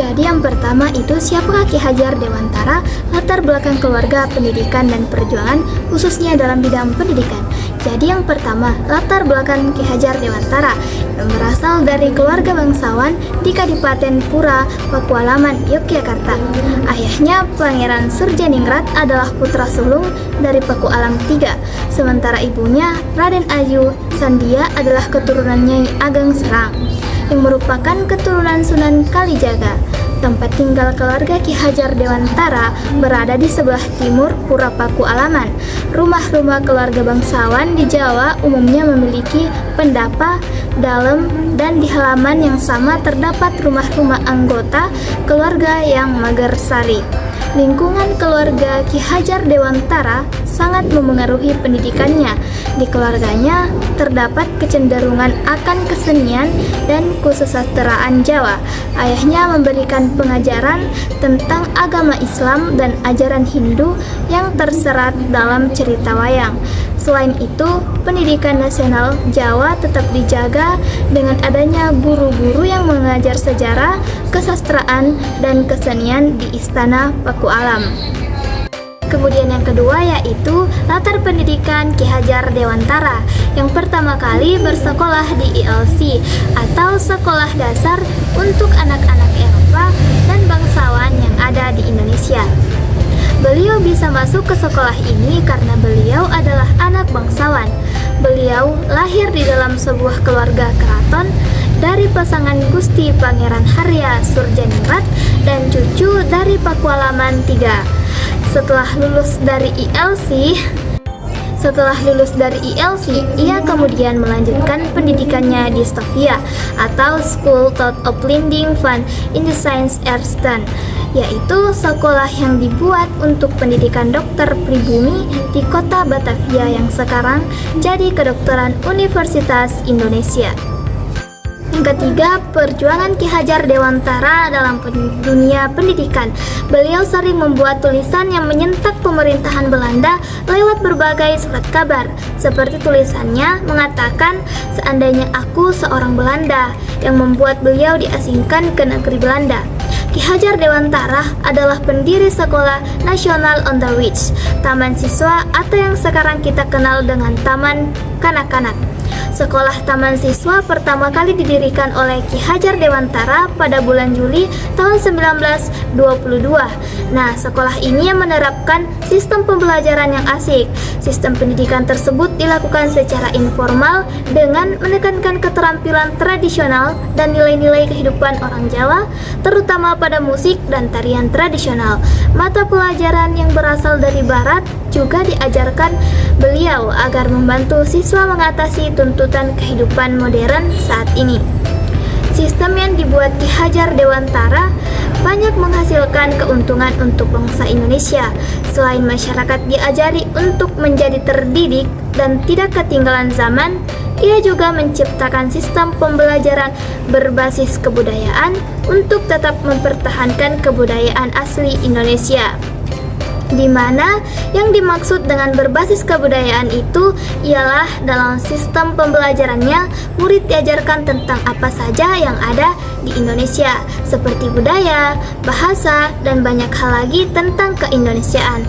Jadi yang pertama itu siapakah Ki Hajar Dewantara, latar belakang keluarga, pendidikan, dan perjuangan khususnya dalam bidang pendidikan. Jadi yang pertama, latar belakang Ki Hajar Dewantara yang berasal dari keluarga bangsawan di Kadipaten Pura, Pakualaman, Yogyakarta. Ayahnya Pangeran Surjaningrat adalah putra sulung dari Pakualam III, sementara ibunya Raden Ayu Sandia adalah keturunan Nyai Ageng Serang yang merupakan keturunan Sunan Kalijaga. Tempat tinggal keluarga Ki Hajar Dewantara berada di sebelah timur Pura Pakualaman. Rumah-rumah keluarga bangsawan di Jawa umumnya memiliki pendapa dalam, dan di halaman yang sama terdapat rumah-rumah anggota keluarga yang Magersari. Lingkungan keluarga Ki Hajar Dewantara sangat memengaruhi pendidikannya. Di keluarganya terdapat kecenderungan akan kesenian dan kesusastraan Jawa. Ayahnya memberikan pengajaran tentang agama Islam dan ajaran Hindu yang terserat dalam cerita wayang. Selain itu, pendidikan nasional Jawa tetap dijaga dengan adanya guru-guru yang mengajar sejarah, kesastraan, dan kesenian di Istana Pakualam. Kemudian yang kedua yaitu latar pendidikan Ki Hajar Dewantara. Yang pertama kali bersekolah di ILC atau Sekolah Dasar untuk Anak-anak Eropa dan bangsawan yang ada di Indonesia. Beliau bisa masuk ke sekolah ini karena beliau adalah anak bangsawan. Beliau lahir di dalam sebuah keluarga keraton dari pasangan Gusti Pangeran Harya Surjaningrat dan cucu dari Pakualaman III. Setelah lulus dari ILC, ia kemudian melanjutkan pendidikannya di Stovia atau School of Leading Van in the Science Ersten, yaitu sekolah yang dibuat untuk pendidikan dokter pribumi di kota Batavia yang sekarang jadi Kedokteran Universitas Indonesia. Yang ketiga, perjuangan Ki Hajar Dewantara dalam dunia pendidikan. Beliau sering membuat tulisan yang menyentak pemerintahan Belanda lewat berbagai surat kabar. Seperti tulisannya mengatakan, seandainya aku seorang Belanda, yang membuat beliau diasingkan ke negeri Belanda. Ki Hajar Dewantara adalah pendiri Sekolah Nasional on the Wich, Taman Siswa atau yang sekarang kita kenal dengan Taman Kanak-kanak. Sekolah Taman Siswa pertama kali didirikan oleh Ki Hajar Dewantara pada bulan Juli tahun 1922. Nah, sekolah ini yang menerapkan sistem pembelajaran yang asik. Sistem pendidikan tersebut dilakukan secara informal dengan menekankan keterampilan tradisional dan nilai-nilai kehidupan orang Jawa, terutama pada musik dan tarian tradisional. Mata pelajaran yang berasal dari Barat juga diajarkan beliau agar membantu siswa mengatasi tuntutan kehidupan modern saat ini. Sistem yang dibuat Ki Hajar Dewantara banyak menghasilkan keuntungan untuk bangsa Indonesia. Selain masyarakat diajari untuk menjadi terdidik dan tidak ketinggalan zaman, ia juga menciptakan sistem pembelajaran berbasis kebudayaan untuk tetap mempertahankan kebudayaan asli Indonesia, di mana yang dimaksud dengan berbasis kebudayaan itu ialah dalam sistem pembelajarannya murid diajarkan tentang apa saja yang ada di Indonesia, seperti budaya, bahasa, dan banyak hal lagi tentang keindonesiaan.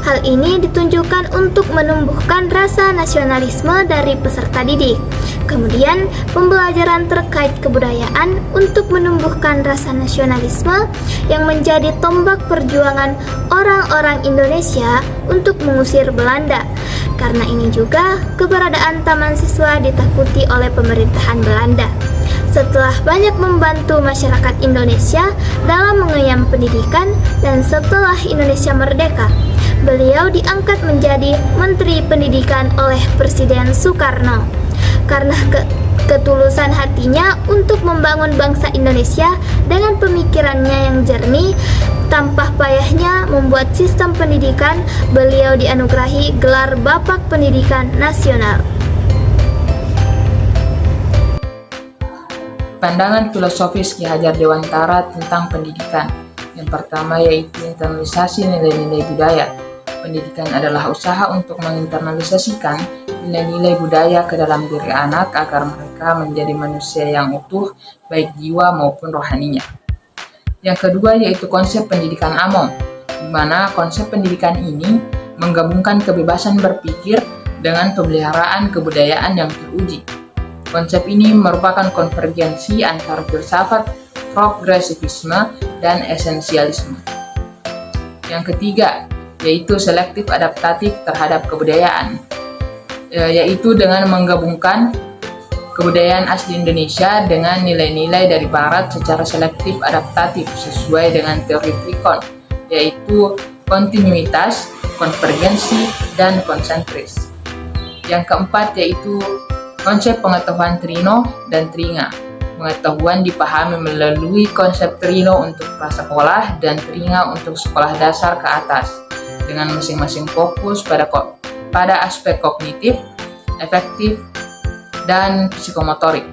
Hal ini ditunjukkan untuk menumbuhkan rasa nasionalisme dari peserta didik. Kemudian, pembelajaran terkait kebudayaan untuk menumbuhkan rasa nasionalisme yang menjadi tombak perjuangan orang-orang Indonesia untuk mengusir Belanda. Karena ini juga keberadaan Taman Siswa ditakuti oleh pemerintahan Belanda. Setelah banyak membantu masyarakat Indonesia dalam mengenyam pendidikan dan setelah Indonesia merdeka, beliau diangkat menjadi Menteri Pendidikan oleh Presiden Soekarno. Karena ketulusan hatinya untuk membangun bangsa Indonesia dengan pemikirannya yang jernih, tanpa payahnya membuat sistem pendidikan, beliau dianugerahi gelar Bapak Pendidikan Nasional. Pandangan filosofis Ki Hajar Dewantara tentang pendidikan. Yang pertama yaitu internalisasi nilai-nilai budaya. Pendidikan adalah usaha untuk menginternalisasikan nilai-nilai budaya ke dalam diri anak agar mereka menjadi manusia yang utuh, baik jiwa maupun rohaninya. Yang kedua yaitu konsep pendidikan AMOM, di mana konsep pendidikan ini menggabungkan kebebasan berpikir dengan pemeliharaan kebudayaan yang teruji. Konsep ini merupakan konvergensi antara filsafat progresivisme dan esensialisme. Yang ketiga yaitu selektif adaptatif terhadap kebudayaan, yaitu dengan menggabungkan kebudayaan asli Indonesia dengan nilai-nilai dari Barat secara selektif adaptatif sesuai dengan teori Trikon, yaitu kontinuitas, konvergensi, dan konsentris. Yang keempat yaitu konsep pengetahuan Trino dan Tringa. Pengetahuan dipahami melalui konsep Trino untuk prasekolah dan Tringa untuk sekolah dasar ke atas, dengan masing-masing fokus pada aspek kognitif, efektif, dan psikomotorik.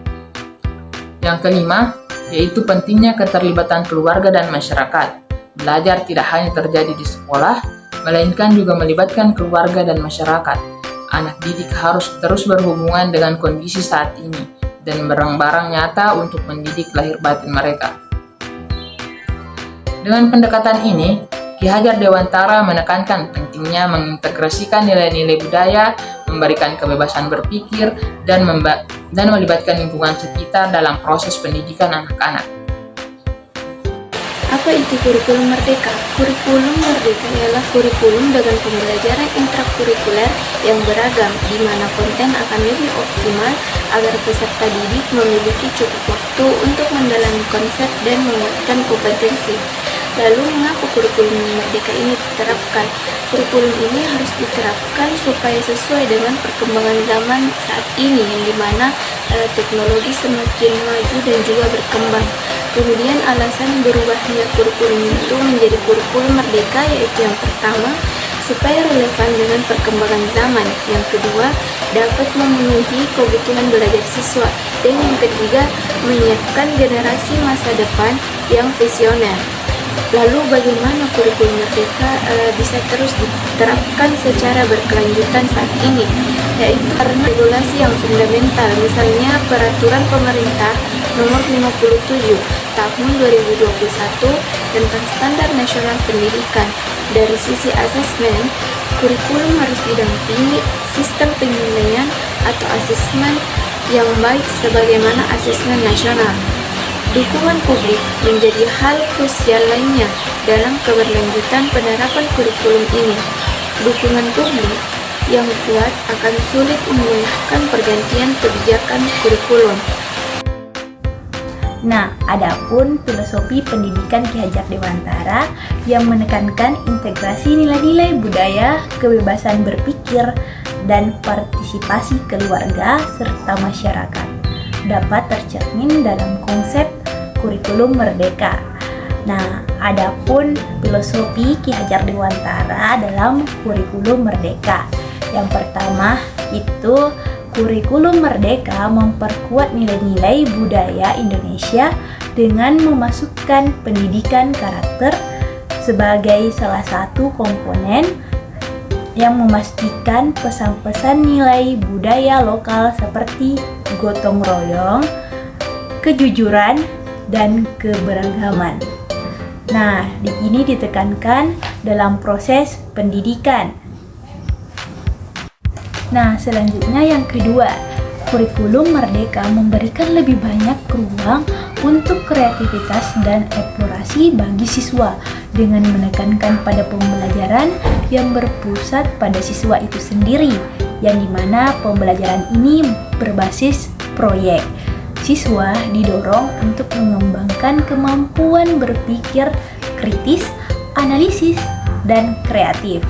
Yang kelima yaitu pentingnya keterlibatan keluarga dan masyarakat. Belajar tidak hanya terjadi di sekolah, melainkan juga melibatkan keluarga dan masyarakat. Anak didik harus terus berhubungan dengan kondisi saat ini dan barang-barang nyata untuk mendidik lahir batin mereka. Dengan pendekatan ini, Ki Hajar Dewantara menekankan pentingnya mengintegrasikan nilai-nilai budaya, memberikan kebebasan berpikir, dan melibatkan lingkungan sekitar dalam proses pendidikan anak-anak. Apa itu kurikulum merdeka? Kurikulum merdeka ialah kurikulum dengan pembelajaran intrakurikuler yang beragam, di mana konten akan lebih optimal agar peserta didik memiliki cukup waktu untuk mendalami konsep dan menguatkan kompetensi. Lalu, mengapa kurikulum merdeka ini diterapkan? Kurikulum ini harus diterapkan supaya sesuai dengan perkembangan zaman saat ini, yang dimana teknologi semakin maju dan juga berkembang. Kemudian alasan berubahnya kurikulum itu menjadi kurikulum merdeka yaitu yang pertama, supaya relevan dengan perkembangan zaman. Yang kedua, dapat memenuhi kebutuhan belajar siswa. Dan yang ketiga, menyiapkan generasi masa depan yang visioner. Lalu bagaimana kurikulum merdeka bisa terus diterapkan secara berkelanjutan saat ini? Yaitu karena regulasi yang fundamental, misalnya Peraturan Pemerintah Nomor 57 Tahun 2021 tentang Standar Nasional Pendidikan. Dari sisi asesmen, kurikulum harus didampingi sistem penilaian atau asesmen yang baik sebagaimana asesmen nasional. Dukungan publik menjadi hal krusial lainnya dalam keberlanjutan penerapan kurikulum ini. Dukungan publik yang kuat akan sulit memudahkan pergantian kebijakan kurikulum. Nah, adapun filosofi pendidikan Ki Hajar Dewantara yang menekankan integrasi nilai-nilai budaya, kebebasan berpikir, dan partisipasi keluarga serta masyarakat dapat tercermin dalam konsep kurikulum merdeka. Nah, adapun filosofi Ki Hajar Dewantara dalam kurikulum merdeka. Yang pertama itu kurikulum merdeka memperkuat nilai-nilai budaya Indonesia dengan memasukkan pendidikan karakter sebagai salah satu komponen yang memastikan pesan-pesan nilai budaya lokal seperti gotong royong, kejujuran, dan keberagaman. Nah, di sini ditekankan dalam proses pendidikan. Nah, selanjutnya yang kedua, kurikulum merdeka memberikan lebih banyak ruang untuk kreativitas dan eksplorasi bagi siswa dengan menekankan pada pembelajaran yang berpusat pada siswa itu sendiri, yang dimana pembelajaran ini berbasis proyek. Siswa didorong untuk mengembangkan kemampuan berpikir kritis, analisis, dan kreatif.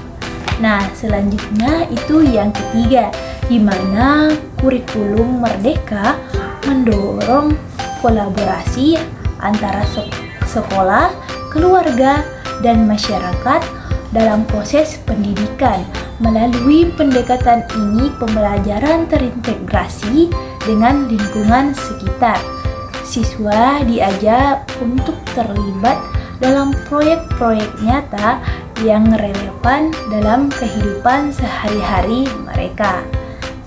Nah, selanjutnya itu yang ketiga, di mana kurikulum merdeka mendorong kolaborasi antara sekolah, keluarga, dan masyarakat dalam proses pendidikan. Melalui pendekatan ini, pembelajaran terintegrasi dengan lingkungan sekitar. Siswa diajak untuk terlibat dalam proyek-proyek nyata yang relevan dalam kehidupan sehari-hari mereka.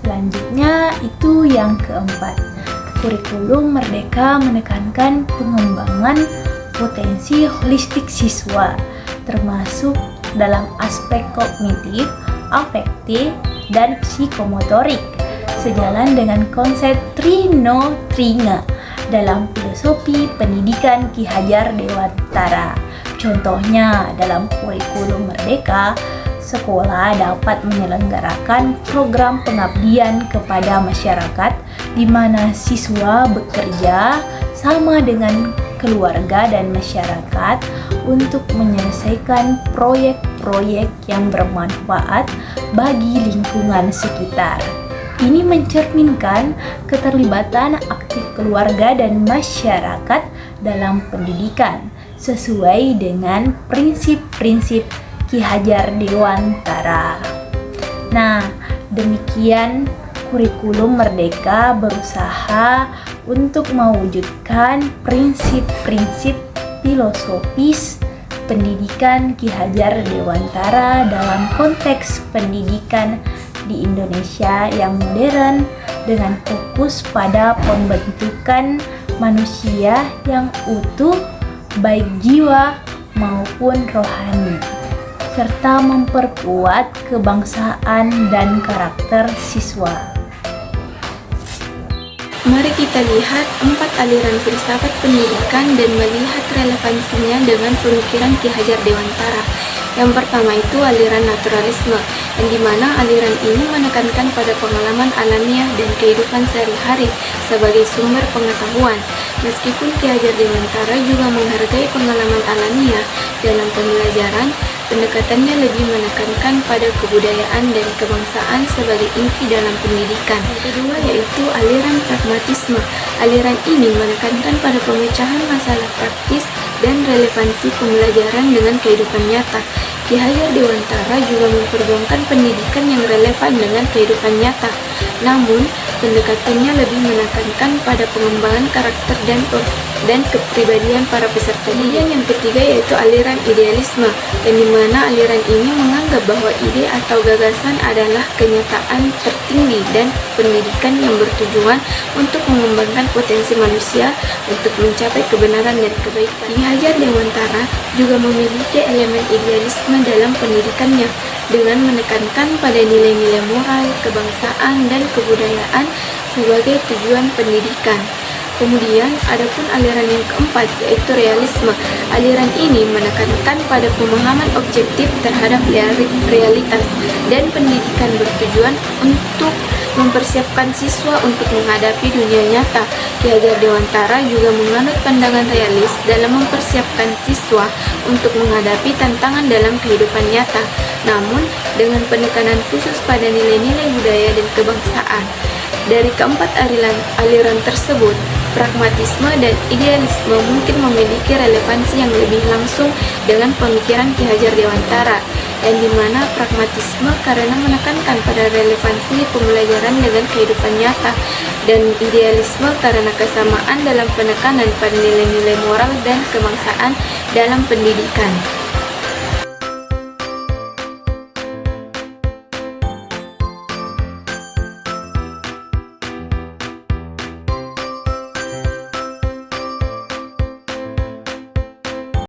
Selanjutnya itu yang keempat. Kurikulum merdeka menekankan pengembangan potensi holistik siswa, termasuk dalam aspek kognitif, afektif, dan psikomotorik, sejalan dengan konsep Trinotringa dalam filosofi pendidikan Ki Hajar Dewantara. Contohnya, dalam kurikulum Merdeka, sekolah dapat menyelenggarakan program pengabdian kepada masyarakat di mana siswa bekerja sama dengan keluarga dan masyarakat untuk menyelesaikan proyek-proyek yang bermanfaat bagi lingkungan sekitar. Ini mencerminkan keterlibatan aktif keluarga dan masyarakat dalam pendidikan sesuai dengan prinsip-prinsip Ki Hajar Dewantara. Nah, demikian kurikulum Merdeka berusaha untuk mewujudkan prinsip-prinsip filosofis pendidikan Ki Hajar Dewantara dalam konteks pendidikan di Indonesia yang modern dengan fokus pada pembentukan manusia yang utuh baik jiwa maupun rohani, serta memperkuat kebangsaan dan karakter siswa. Mari kita lihat 4 aliran filsafat pendidikan dan melihat relevansinya dengan pemikiran Ki Hajar Dewantara. Yang pertama itu aliran naturalisme, yang dimana aliran ini menekankan pada pengalaman alamiah dan kehidupan sehari-hari sebagai sumber pengetahuan. Meskipun Ki Hajar Dewantara juga menghargai pengalaman alamiah dalam pembelajaran, pendekatannya lebih menekankan pada kebudayaan dan kebangsaan sebagai inti dalam pendidikan. Yang kedua yaitu aliran pragmatisme. Aliran ini menekankan pada pemecahan masalah praktis dan relevansi pembelajaran dengan kehidupan nyata. Ki Hajar Dewantara juga memperjuangkan pendidikan yang relevan dengan kehidupan nyata. Namun, pendekatannya lebih menekankan pada pengembangan karakter dan kepribadian para peserta didik. Yang ketiga yaitu aliran idealisme, yang dimana aliran ini menganggap bahwa ide atau gagasan adalah kenyataan tertinggi dan pendidikan yang bertujuan untuk mengembangkan potensi manusia untuk mencapai kebenaran dan kebaikan. Ki Hajar Dewantara juga memiliki elemen idealisme dalam pendidikannya dengan menekankan pada nilai-nilai moral, kebangsaan, dan kebudayaan sebagai tujuan pendidikan. Kemudian, adapun aliran yang keempat yaitu realisme. Aliran ini menekankan pada pemahaman objektif terhadap realitas dan pendidikan bertujuan untuk mempersiapkan siswa untuk menghadapi dunia nyata. Ki Hajar Dewantara juga menganut pandangan realis dalam mempersiapkan siswa untuk menghadapi tantangan dalam kehidupan nyata, namun dengan penekanan khusus pada nilai-nilai budaya dan kebangsaan. Dari keempat aliran tersebut, pragmatisme dan idealisme mungkin memiliki relevansi yang lebih langsung dengan pemikiran Ki Hajar Dewantara, yang dimana pragmatisme karena menekankan pada relevansi pembelajaran dengan kehidupan nyata, dan idealisme karena kesamaan dalam penekanan pada nilai-nilai moral dan kebangsaan dalam pendidikan.